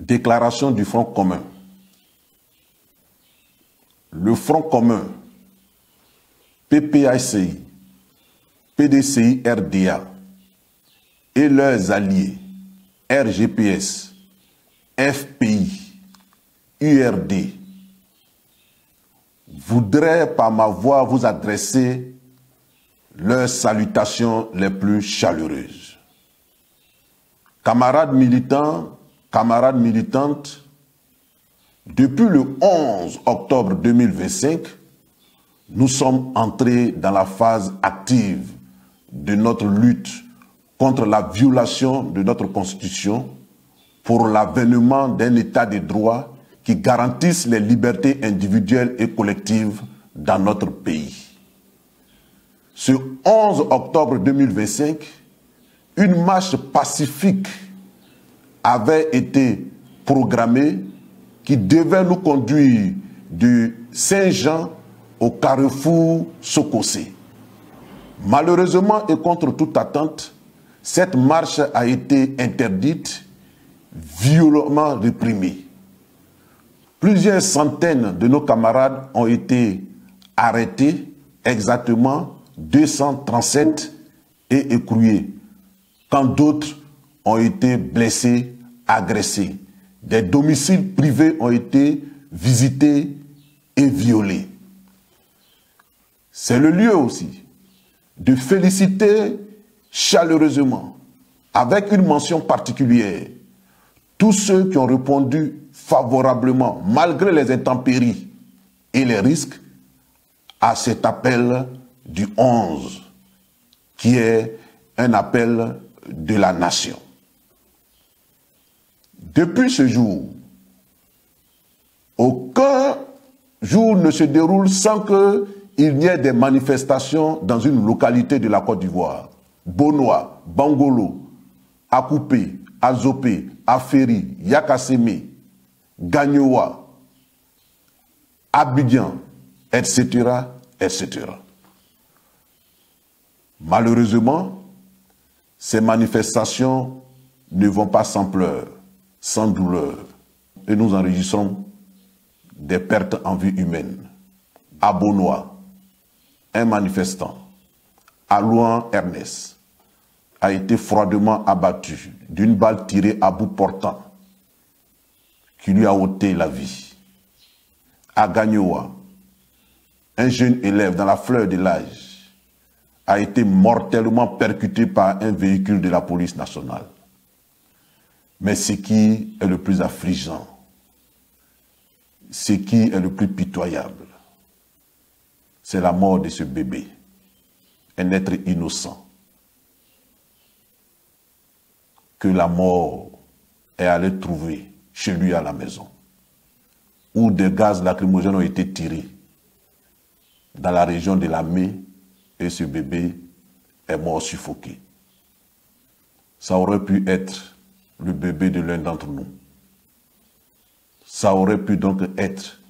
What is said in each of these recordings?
Déclaration du Front commun. Le Front commun, PPACI, PDCI RDA et leurs alliés RGPS, FPI, URD, voudraient par ma voix vous adresser leurs salutations les plus chaleureuses. Camarades militants, camarades militantes, depuis le 11 octobre 2025, nous sommes entrés dans la phase active de notre lutte contre la violation de notre Constitution pour l'avènement d'un état de droit qui garantisse les libertés individuelles et collectives dans notre pays. Ce 11 octobre 2025, une marche pacifique avait été programmée qui devait nous conduire de Saint-Jean au carrefour Sokosé. Malheureusement et contre toute attente, cette marche a été interdite, violemment réprimée. Plusieurs centaines de nos camarades ont été arrêtés, exactement 237 et écroués, quand d'autres ont été blessés, agressés. Des domiciles privés ont été visités et violés. C'est le lieu aussi de féliciter chaleureusement, avec une mention particulière, tous ceux qui ont répondu favorablement, malgré les intempéries et les risques, à cet appel du 11, qui est un appel de la nation. Depuis ce jour, aucun jour ne se déroule sans qu'il n'y ait des manifestations dans une localité de la Côte d'Ivoire. Bonoa, Bangolo, Akoupé, Azopé, Aferi, Yakasseme, Gagnoa, Abidjan, etc., etc. Malheureusement, ces manifestations ne vont pas sans pleurs, sans douleur, et nous enregistrons des pertes en vie humaine. À Bonoa, un manifestant, Alouan Ernest, a été froidement abattu d'une balle tirée à bout portant qui lui a ôté la vie. À Gagnoa, un jeune élève dans la fleur de l'âge a été mortellement percuté par un véhicule de la police nationale. Mais ce qui est le plus affligeant, ce qui est le plus pitoyable, c'est la mort de ce bébé, un être innocent, que la mort est allée trouver chez lui à la maison, où des gaz lacrymogènes ont été tirés dans la région de la main et ce bébé est mort suffoqué. Ça aurait pu être le bébé de l'un d'entre nous. Ça aurait pu donc être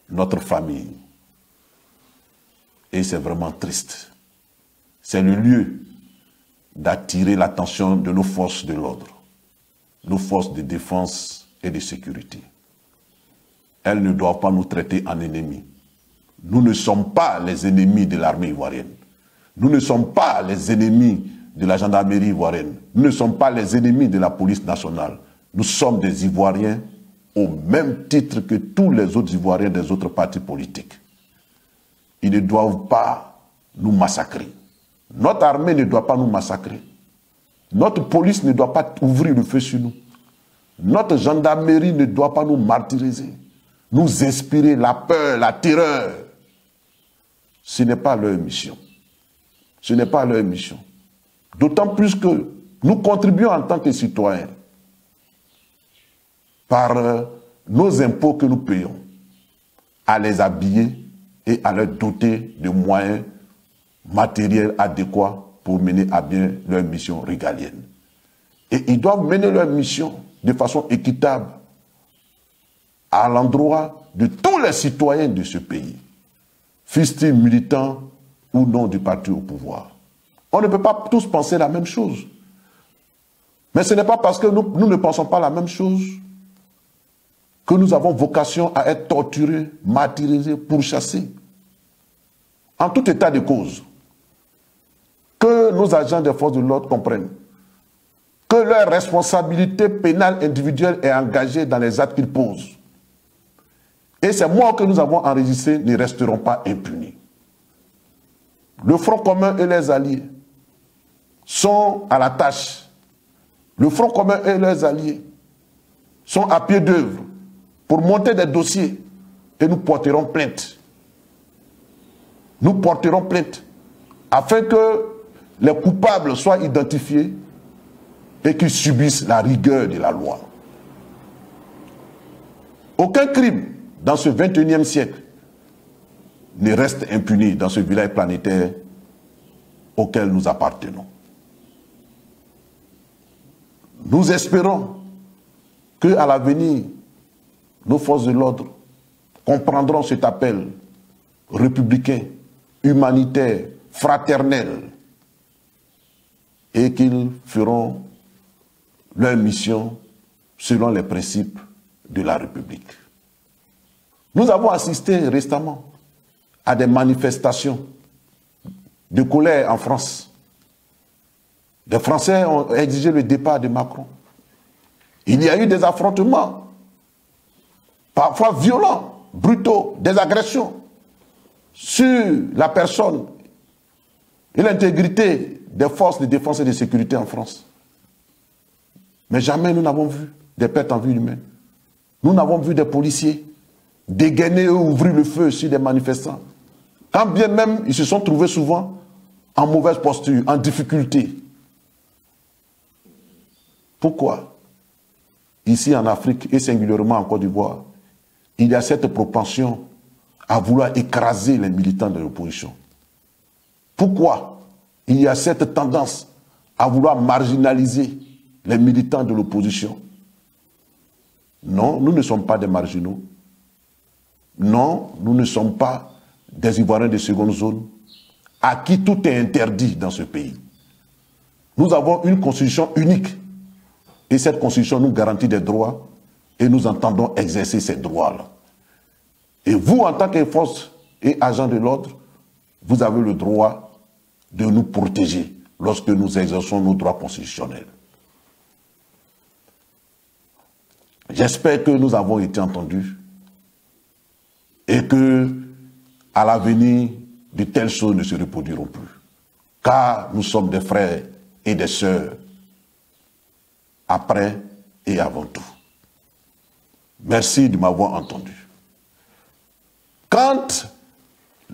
notre famille. Et c'est vraiment triste. C'est le lieu d'attirer l'attention de nos forces de l'ordre, nos forces de défense et de sécurité. Elles ne doivent pas nous traiter en ennemis. Nous ne sommes pas les ennemis de l'armée ivoirienne. Nous ne sommes pas les ennemis de la gendarmerie ivoirienne. Nous ne sommes pas les ennemis de la police nationale. Nous sommes des Ivoiriens au même titre que tous les autres Ivoiriens des autres partis politiques. Ils ne doivent pas nous massacrer. Notre armée ne doit pas nous massacrer. Notre police ne doit pas ouvrir le feu sur nous. Notre gendarmerie ne doit pas nous martyriser, nous inspirer la peur, la terreur. Ce n'est pas leur mission. Ce n'est pas leur mission. D'autant plus que nous contribuons en tant que citoyens par nos impôts que nous payons à les habiller et à leur doter de moyens matériels adéquats pour mener à bien leur mission régalienne. Et ils doivent mener leur mission de façon équitable à l'endroit de tous les citoyens de ce pays, fussent-ils militants ou non du parti au pouvoir. On ne peut pas tous penser la même chose. Mais ce n'est pas parce que nous ne pensons pas la même chose que nous avons vocation à être torturés, martyrisés, pourchassés. En tout état de cause, que nos agents des forces de l'ordre comprennent que leur responsabilité pénale individuelle est engagée dans les actes qu'ils posent. Et ces morts que nous avons enregistrés ne resteront pas impunis. Le Front commun et les alliés sont à la tâche. Le Front commun et les alliés sont à pied d'œuvre pour monter des dossiers et nous porterons plainte. Nous porterons plainte afin que les coupables soient identifiés et qu'ils subissent la rigueur de la loi. Aucun crime dans ce 21e siècle ne reste impuni dans ce village planétaire auquel nous appartenons. Nous espérons qu'à l'avenir, nos forces de l'ordre comprendront cet appel républicain, humanitaire, fraternel, et qu'ils feront leur mission selon les principes de la République. Nous avons assisté récemment à des manifestations de colère en France. Les Français ont exigé le départ de Macron. Il y a eu des affrontements, parfois violents, brutaux, des agressions sur la personne et l'intégrité des forces de défense et de sécurité en France. Mais jamais nous n'avons vu des pertes en vie humaine. Nous n'avons vu des policiers dégainer ou ouvrir le feu sur des manifestants. Quand bien même ils se sont trouvés souvent en mauvaise posture, en difficulté. Pourquoi? Ici en Afrique et singulièrement en Côte d'Ivoire, il y a cette propension à vouloir écraser les militants de l'opposition. Pourquoi il y a cette tendance à vouloir marginaliser les militants de l'opposition? Non, nous ne sommes pas des marginaux. Non, nous ne sommes pas des Ivoiriens de seconde zone à qui tout est interdit dans ce pays. Nous avons une constitution unique et cette constitution nous garantit des droits et nous entendons exercer ces droits-là. Et vous, en tant que force et agent de l'ordre, vous avez le droit de nous protéger lorsque nous exerçons nos droits constitutionnels. J'espère que nous avons été entendus et que, à l'avenir, de telles choses ne se reproduiront plus. Car nous sommes des frères et des sœurs, après et avant tout. Merci de m'avoir entendu. Quand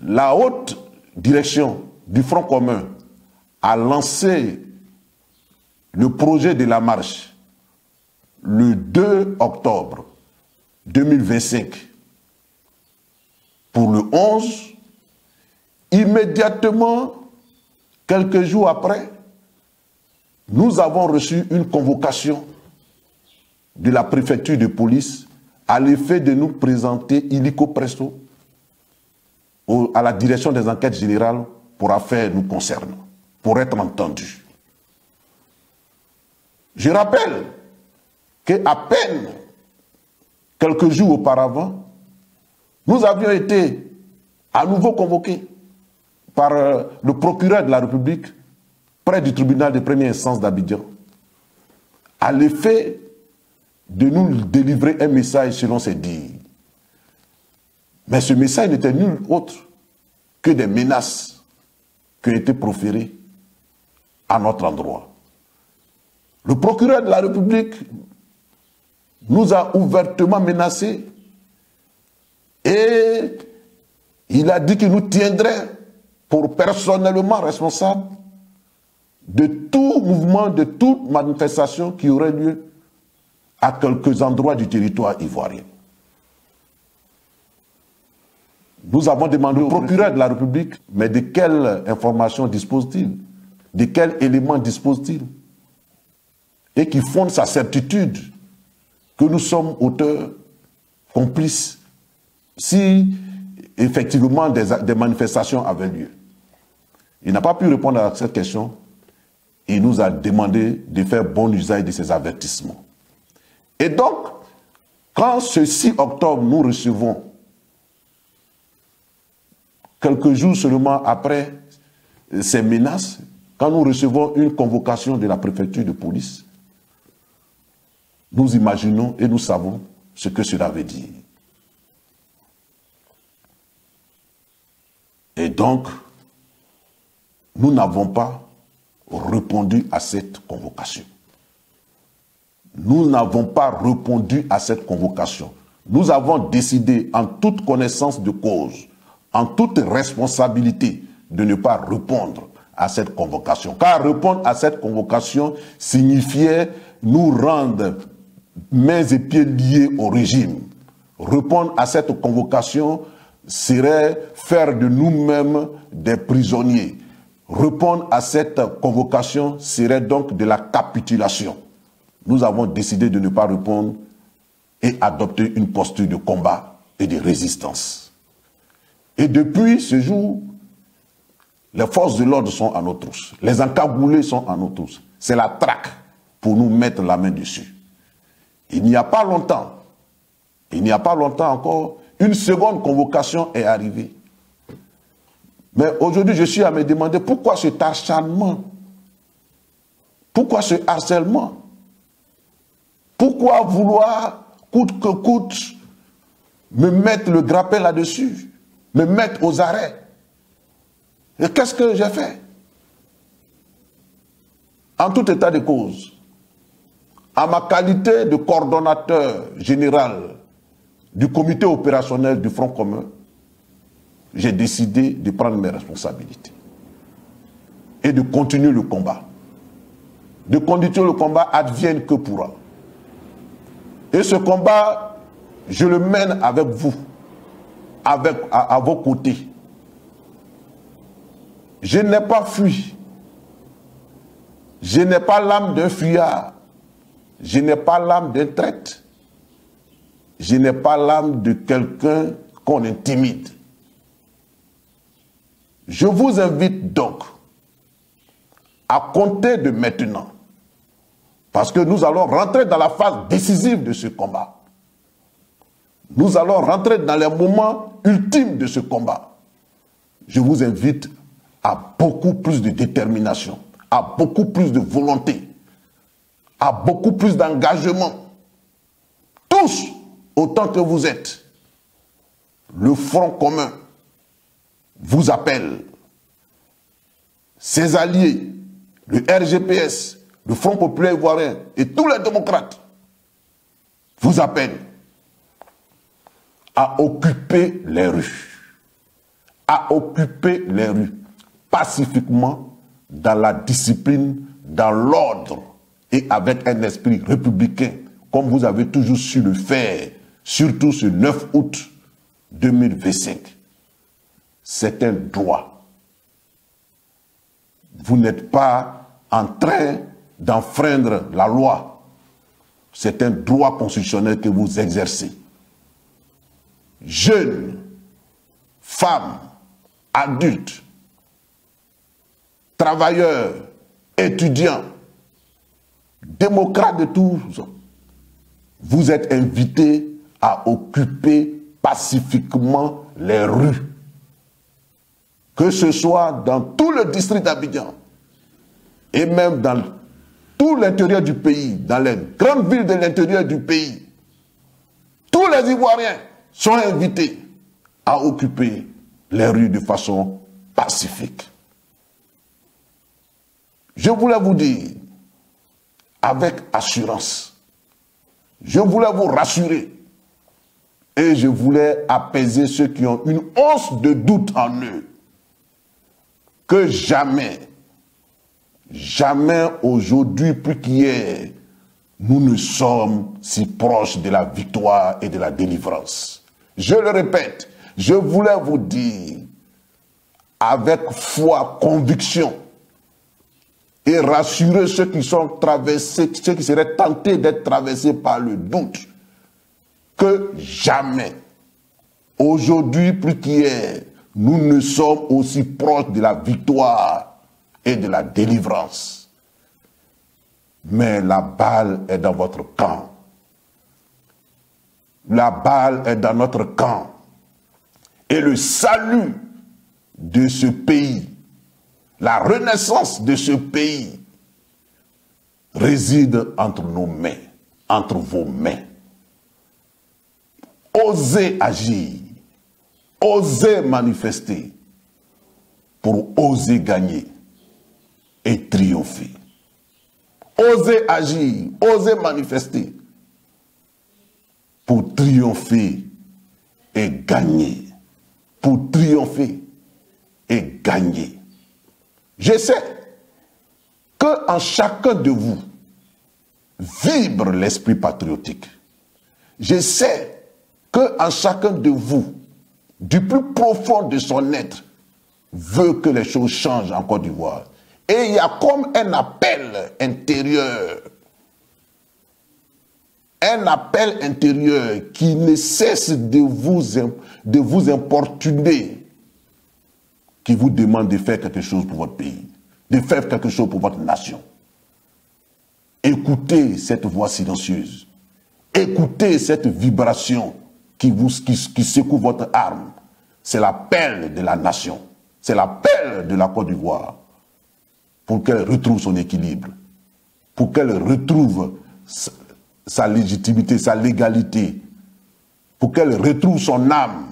la haute direction du Front commun a lancé le projet de la marche le 2 octobre 2025 pour le 11, immédiatement, quelques jours après, nous avons reçu une convocation de la préfecture de police à l'effet de nous présenter illico presto à la direction des enquêtes générales pour affaires nous concernant, pour être entendus. Je rappelle qu'à peine quelques jours auparavant, nous avions été à nouveau convoqués par le procureur de la République près du tribunal de première instance d'Abidjan, à l'effet de nous délivrer un message selon ses dires. Mais ce message n'était nul autre que des menaces qui ont été proférées à notre endroit. Le procureur de la République nous a ouvertement menacés et il a dit qu'il nous tiendrait pour personnellement responsable de tout mouvement, de toute manifestation qui aurait lieu à quelques endroits du territoire ivoirien. Nous avons demandé au procureur de la République, mais de quelle information dispose-t-il? De quels éléments dispose-t-il? Et qui fonde sa certitude que nous sommes auteurs, complices, si effectivement des manifestations avaient lieu. Il n'a pas pu répondre à cette question. Il nous a demandé de faire bon usage de ces avertissements. Et donc, Quand ce 6 octobre, nous recevons, quelques jours seulement après ces menaces, quand nous recevons une convocation de la préfecture de police, nous imaginons et nous savons ce que cela veut dire. Et donc, nous n'avons pas répondu à cette convocation. Nous n'avons pas répondu à cette convocation. Nous avons décidé, en toute connaissance de cause, en toute responsabilité, de ne pas répondre à cette convocation. Car répondre à cette convocation signifiait nous rendre mains et pieds liés au régime. Répondre à cette convocation serait faire de nous-mêmes des prisonniers. Répondre à cette convocation serait donc de la capitulation. Nous avons décidé de ne pas répondre et adopter une posture de combat et de résistance. Et depuis ce jour, les forces de l'ordre sont à nos trousses. Les encagoulés sont à nos trousses. C'est la traque pour nous mettre la main dessus. Il n'y a pas longtemps encore, une seconde convocation est arrivée. Mais aujourd'hui, je suis à me demander pourquoi cet acharnement? Pourquoi ce harcèlement? Pourquoi vouloir, coûte que coûte, me mettre le grappin là-dessus? Me mettre aux arrêts? Et qu'est-ce que j'ai fait? En tout état de cause, à ma qualité de coordonnateur général du comité opérationnel du Front commun, j'ai décidé de prendre mes responsabilités et de continuer le combat. De continuer le combat advienne que pourra. Et ce combat, je le mène avec vous, à vos côtés. Je n'ai pas fui. Je n'ai pas l'âme d'un fuyard. Je n'ai pas l'âme d'un traître. Je n'ai pas l'âme de quelqu'un qu'on intimide. Je vous invite donc à compter de maintenant, parce que nous allons rentrer dans la phase décisive de ce combat. Nous allons rentrer dans les moments ultimes de ce combat. Je vous invite à beaucoup plus de détermination, à beaucoup plus de volonté, à beaucoup plus d'engagement. Tous, autant que vous êtes, le Front commun vous appelle. Ses alliés, le RGPS, le Front populaire ivoirien et tous les démocrates vous appellent à occuper les rues. À occuper les rues pacifiquement, dans la discipline, dans l'ordre et avec un esprit républicain, comme vous avez toujours su le faire, surtout ce 9 août 2025. C'est un droit. Vous n'êtes pas en train d'enfreindre la loi. C'est un droit constitutionnel que vous exercez. Jeunes, femmes, adultes, travailleurs, étudiants, démocrates de tous, vous êtes invités à occuper pacifiquement les rues. Que ce soit dans tout le district d'Abidjan et même dans tout l'intérieur du pays, dans les grandes villes de l'intérieur du pays, tous les Ivoiriens sont invités à occuper les rues de façon pacifique. Je voulais vous dire, avec assurance, je voulais vous rassurer et je voulais apaiser ceux qui ont une once de doute en eux, que jamais, jamais aujourd'hui plus qu'hier, nous ne sommes si proches de la victoire et de la délivrance. Je le répète, je voulais vous dire, avec foi, conviction, et rassurer ceux qui sont traversés, ceux qui seraient tentés d'être traversés par le doute, que jamais, aujourd'hui plus qu'hier, nous ne sommes aussi proches de la victoire et de la délivrance. Mais la balle est dans votre camp. la balle est dans notre camp. Et le salut de ce pays, la renaissance de ce pays, réside entre nos mains, entre vos mains. Osez agir, osez manifester pour oser gagner et triompher. Osez agir, osez manifester pour triompher et gagner. Pour triompher et gagner. Je sais qu'en chacun de vous vibre l'esprit patriotique. Je sais qu'en chacun de vous, du plus profond de son être, veut que les choses changent en Côte d'Ivoire. Et il y a comme un appel intérieur. Un appel intérieur qui ne cesse de vous importuner, qui vous demande de faire quelque chose pour votre pays, de faire quelque chose pour votre nation. Écoutez cette voix silencieuse. Écoutez cette vibration qui secoue votre âme. C'est l'appel de la nation. C'est l'appel de la Côte d'Ivoire pour qu'elle retrouve son équilibre, pour qu'elle retrouve sa légitimité, sa légalité, pour qu'elle retrouve son âme,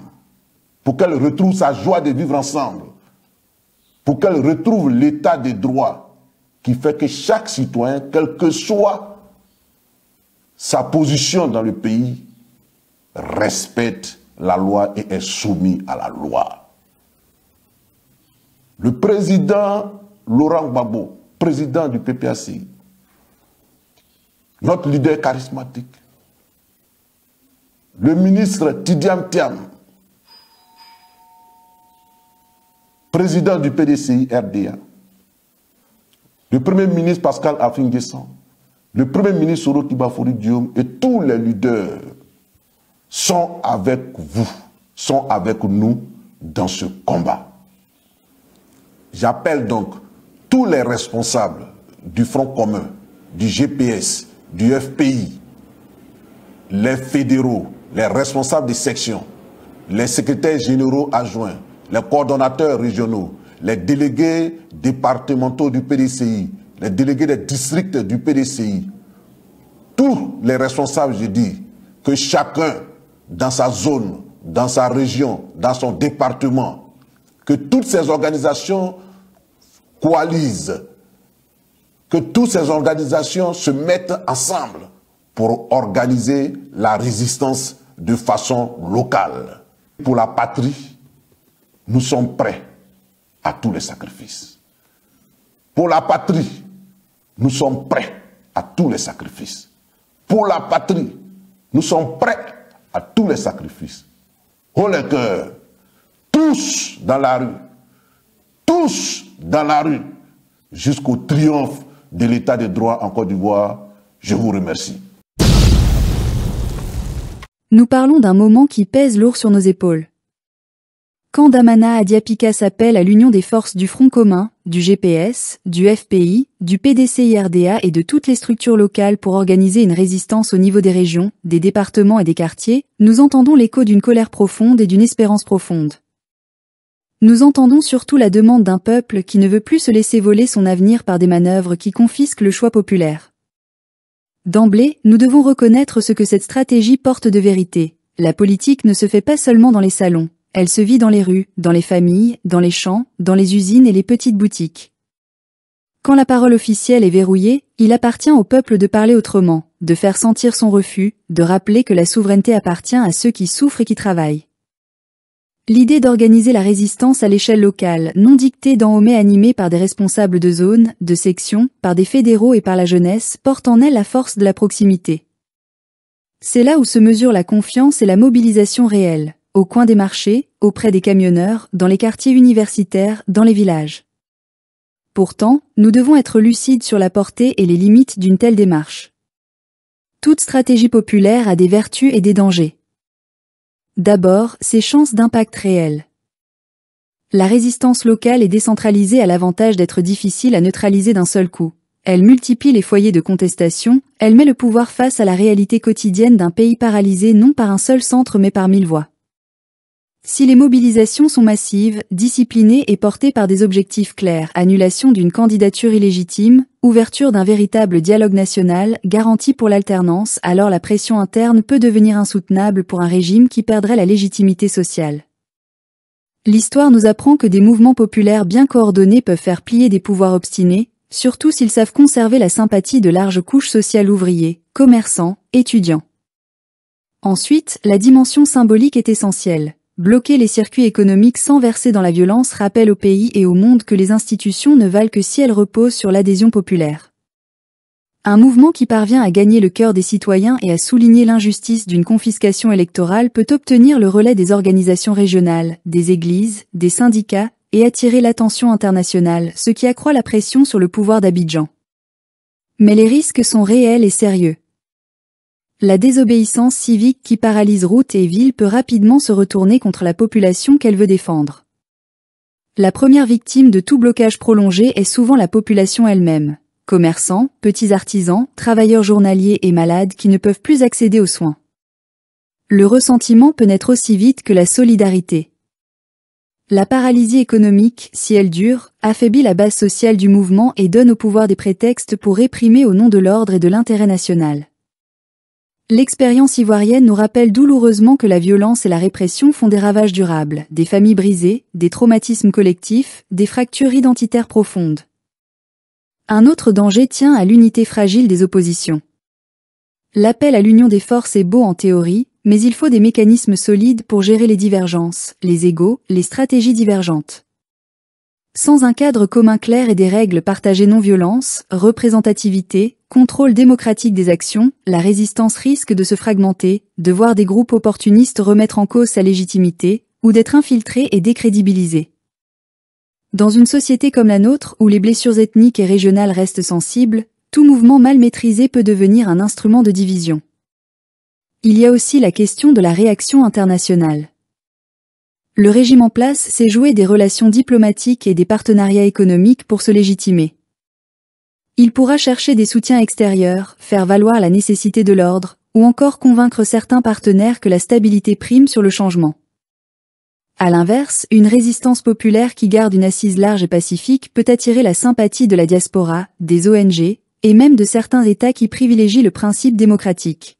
pour qu'elle retrouve sa joie de vivre ensemble, pour qu'elle retrouve l'état des droits qui fait que chaque citoyen, quelle que soit sa position dans le pays, respecte la loi et est soumis à la loi. Le président Laurent Gbagbo, président du PPAC, notre leader charismatique, le ministre Tidiane Thiam, président du PDCI RDA, le premier ministre Pascal Afin-Guessan, le premier ministre Soro Tibafori Diom et tous les leaders sont avec vous, sont avec nous dans ce combat. J'appelle donc tous les responsables du Front commun, du GPS, du FPI, les fédéraux, les responsables des sections, les secrétaires généraux adjoints, les coordonnateurs régionaux, les délégués départementaux du PDCI, les délégués des districts du PDCI, tous les responsables, je dis, que chacun dans sa zone, dans sa région, dans son département, que toutes ces organisations coalisent, que toutes ces organisations se mettent ensemble pour organiser la résistance de façon locale. Pour la patrie, nous sommes prêts à tous les sacrifices. Pour la patrie, nous sommes prêts à tous les sacrifices. Pour la patrie, nous sommes prêts à tous les sacrifices. Haut les cœurs, tous dans la rue, tous dans la rue, jusqu'au triomphe de l'état de droit en Côte d'Ivoire. Je vous remercie. Nous parlons d'un moment qui pèse lourd sur nos épaules. Quand Damana Adiapika s'appelle à l'union des forces du Front commun, du GPS, du FPI, du PDCI-RDA et de toutes les structures locales pour organiser une résistance au niveau des régions, des départements et des quartiers, nous entendons l'écho d'une colère profonde et d'une espérance profonde. Nous entendons surtout la demande d'un peuple qui ne veut plus se laisser voler son avenir par des manœuvres qui confisquent le choix populaire. D'emblée, nous devons reconnaître ce que cette stratégie porte de vérité. La politique ne se fait pas seulement dans les salons. Elle se vit dans les rues, dans les familles, dans les champs, dans les usines et les petites boutiques. Quand la parole officielle est verrouillée, il appartient au peuple de parler autrement, de faire sentir son refus, de rappeler que la souveraineté appartient à ceux qui souffrent et qui travaillent. L'idée d'organiser la résistance à l'échelle locale, non dictée d'en haut mais animée par des responsables de zones, de sections, par des fédéraux et par la jeunesse, porte en elle la force de la proximité. C'est là où se mesure la confiance et la mobilisation réelle. Au coin des marchés, auprès des camionneurs, dans les quartiers universitaires, dans les villages. Pourtant, nous devons être lucides sur la portée et les limites d'une telle démarche. Toute stratégie populaire a des vertus et des dangers. D'abord, ses chances d'impact réel. La résistance locale est décentralisée à l'avantage d'être difficile à neutraliser d'un seul coup. Elle multiplie les foyers de contestation, elle met le pouvoir face à la réalité quotidienne d'un pays paralysé non par un seul centre mais par 1000 voix. Si les mobilisations sont massives, disciplinées et portées par des objectifs clairs, annulation d'une candidature illégitime, ouverture d'un véritable dialogue national, garantie pour l'alternance, alors la pression interne peut devenir insoutenable pour un régime qui perdrait la légitimité sociale. L'histoire nous apprend que des mouvements populaires bien coordonnés peuvent faire plier des pouvoirs obstinés, surtout s'ils savent conserver la sympathie de larges couches sociales ouvriers, commerçants, étudiants. Ensuite, la dimension symbolique est essentielle. Bloquer les circuits économiques sans verser dans la violence rappelle au pays et au monde que les institutions ne valent que si elles reposent sur l'adhésion populaire. Un mouvement qui parvient à gagner le cœur des citoyens et à souligner l'injustice d'une confiscation électorale peut obtenir le relais des organisations régionales, des églises, des syndicats, et attirer l'attention internationale, ce qui accroît la pression sur le pouvoir d'Abidjan. Mais les risques sont réels et sérieux. La désobéissance civique qui paralyse routes et villes peut rapidement se retourner contre la population qu'elle veut défendre. La première victime de tout blocage prolongé est souvent la population elle-même. Commerçants, petits artisans, travailleurs journaliers et malades qui ne peuvent plus accéder aux soins. Le ressentiment peut naître aussi vite que la solidarité. La paralysie économique, si elle dure, affaiblit la base sociale du mouvement et donne au pouvoir des prétextes pour réprimer au nom de l'ordre et de l'intérêt national. L'expérience ivoirienne nous rappelle douloureusement que la violence et la répression font des ravages durables, des familles brisées, des traumatismes collectifs, des fractures identitaires profondes. Un autre danger tient à l'unité fragile des oppositions. L'appel à l'union des forces est beau en théorie, mais il faut des mécanismes solides pour gérer les divergences, les égos, les stratégies divergentes. Sans un cadre commun clair et des règles partagées non-violence, représentativité, contrôle démocratique des actions, la résistance risque de se fragmenter, de voir des groupes opportunistes remettre en cause sa légitimité, ou d'être infiltrés et décrédibilisés. Dans une société comme la nôtre, où les blessures ethniques et régionales restent sensibles, tout mouvement mal maîtrisé peut devenir un instrument de division. Il y a aussi la question de la réaction internationale. Le régime en place s'est joué des relations diplomatiques et des partenariats économiques pour se légitimer. Il pourra chercher des soutiens extérieurs, faire valoir la nécessité de l'ordre, ou encore convaincre certains partenaires que la stabilité prime sur le changement. À l'inverse, une résistance populaire qui garde une assise large et pacifique peut attirer la sympathie de la diaspora, des ONG, et même de certains États qui privilégient le principe démocratique.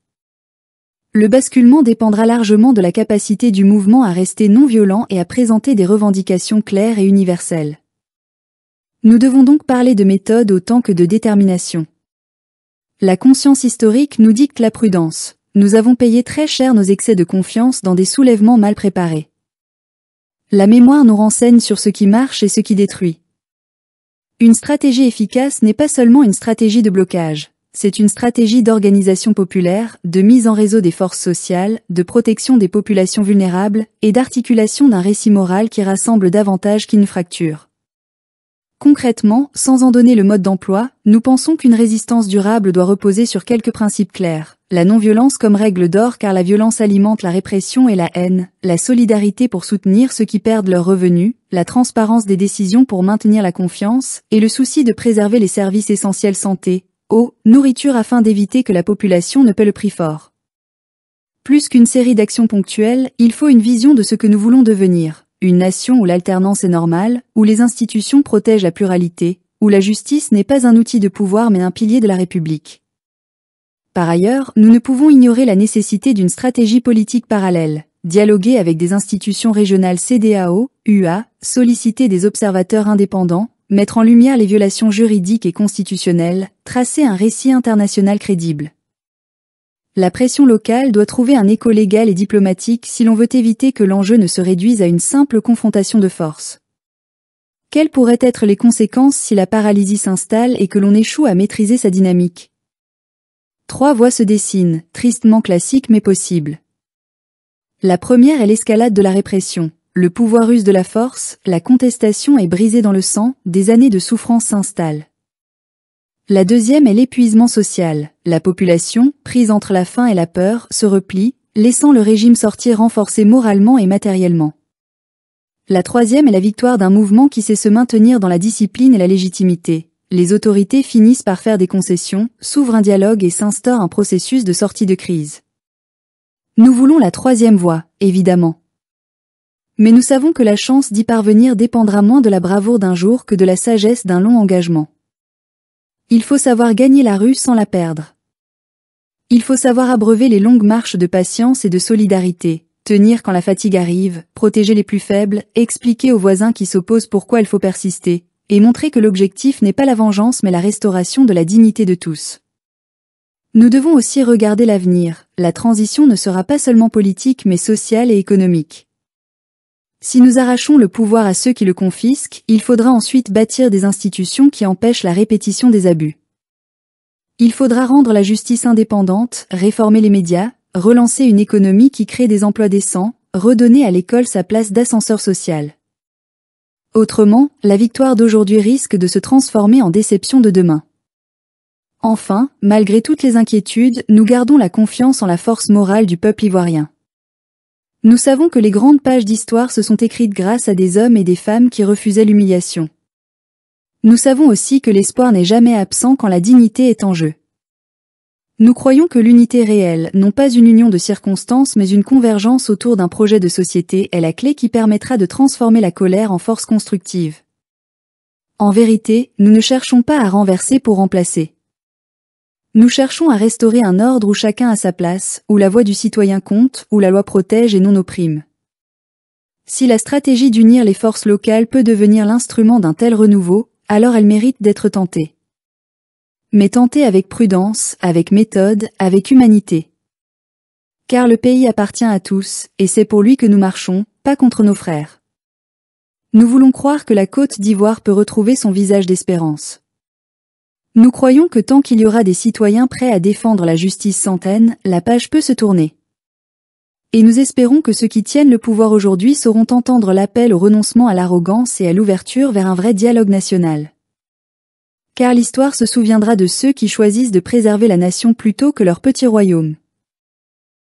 Le basculement dépendra largement de la capacité du mouvement à rester non violent et à présenter des revendications claires et universelles. Nous devons donc parler de méthode autant que de détermination. La conscience historique nous dicte la prudence. Nous avons payé très cher nos excès de confiance dans des soulèvements mal préparés. La mémoire nous renseigne sur ce qui marche et ce qui détruit. Une stratégie efficace n'est pas seulement une stratégie de blocage. C'est une stratégie d'organisation populaire, de mise en réseau des forces sociales, de protection des populations vulnérables et d'articulation d'un récit moral qui rassemble davantage qu'il ne fracture. Concrètement, sans en donner le mode d'emploi, nous pensons qu'une résistance durable doit reposer sur quelques principes clairs. La non-violence comme règle d'or car la violence alimente la répression et la haine, la solidarité pour soutenir ceux qui perdent leurs revenus, la transparence des décisions pour maintenir la confiance, et le souci de préserver les services essentiels santé, eau, nourriture afin d'éviter que la population ne paie le prix fort. Plus qu'une série d'actions ponctuelles, il faut une vision de ce que nous voulons devenir. Une nation où l'alternance est normale, où les institutions protègent la pluralité, où la justice n'est pas un outil de pouvoir mais un pilier de la République. Par ailleurs, nous ne pouvons ignorer la nécessité d'une stratégie politique parallèle, dialoguer avec des institutions régionales CEDEAO, UA, solliciter des observateurs indépendants, mettre en lumière les violations juridiques et constitutionnelles, tracer un récit international crédible. La pression locale doit trouver un écho légal et diplomatique si l'on veut éviter que l'enjeu ne se réduise à une simple confrontation de force. Quelles pourraient être les conséquences si la paralysie s'installe et que l'on échoue à maîtriser sa dynamique? 3 voies se dessinent, tristement classiques mais possibles. La première est l'escalade de la répression. Le pouvoir use de la force, la contestation est brisée dans le sang, des années de souffrance s'installent. La deuxième est l'épuisement social. La population, prise entre la faim et la peur, se replie, laissant le régime sortir renforcé moralement et matériellement. La troisième est la victoire d'un mouvement qui sait se maintenir dans la discipline et la légitimité. les autorités finissent par faire des concessions, s'ouvre un dialogue et s'instaure un processus de sortie de crise. Nous voulons la troisième voie, évidemment. Mais nous savons que la chance d'y parvenir dépendra moins de la bravoure d'un jour que de la sagesse d'un long engagement. Il faut savoir gagner la rue sans la perdre. Il faut savoir abreuver les longues marches de patience et de solidarité, tenir quand la fatigue arrive, protéger les plus faibles, expliquer aux voisins qui s'opposent pourquoi il faut persister, et montrer que l'objectif n'est pas la vengeance mais la restauration de la dignité de tous. Nous devons aussi regarder l'avenir, la transition ne sera pas seulement politique mais sociale et économique. Si nous arrachons le pouvoir à ceux qui le confisquent, il faudra ensuite bâtir des institutions qui empêchent la répétition des abus. Il faudra rendre la justice indépendante, réformer les médias, relancer une économie qui crée des emplois décents, redonner à l'école sa place d'ascenseur social. Autrement, la victoire d'aujourd'hui risque de se transformer en déception de demain. Enfin, malgré toutes les inquiétudes, nous gardons la confiance en la force morale du peuple ivoirien. Nous savons que les grandes pages d'histoire se sont écrites grâce à des hommes et des femmes qui refusaient l'humiliation. Nous savons aussi que l'espoir n'est jamais absent quand la dignité est en jeu. Nous croyons que l'unité réelle, non pas une union de circonstances mais une convergence autour d'un projet de société, est la clé qui permettra de transformer la colère en force constructive. En vérité, nous ne cherchons pas à renverser pour remplacer. Nous cherchons à restaurer un ordre où chacun a sa place, où la voix du citoyen compte, où la loi protège et non opprime. Si la stratégie d'unir les forces locales peut devenir l'instrument d'un tel renouveau, alors elle mérite d'être tentée. Mais tentée avec prudence, avec méthode, avec humanité. Car le pays appartient à tous, et c'est pour lui que nous marchons, pas contre nos frères. Nous voulons croire que la Côte d'Ivoire peut retrouver son visage d'espérance. Nous croyons que tant qu'il y aura des citoyens prêts à défendre la justice sans haine, la page peut se tourner. Et nous espérons que ceux qui tiennent le pouvoir aujourd'hui sauront entendre l'appel au renoncement à l'arrogance et à l'ouverture vers un vrai dialogue national. Car l'histoire se souviendra de ceux qui choisissent de préserver la nation plutôt que leur petit royaume.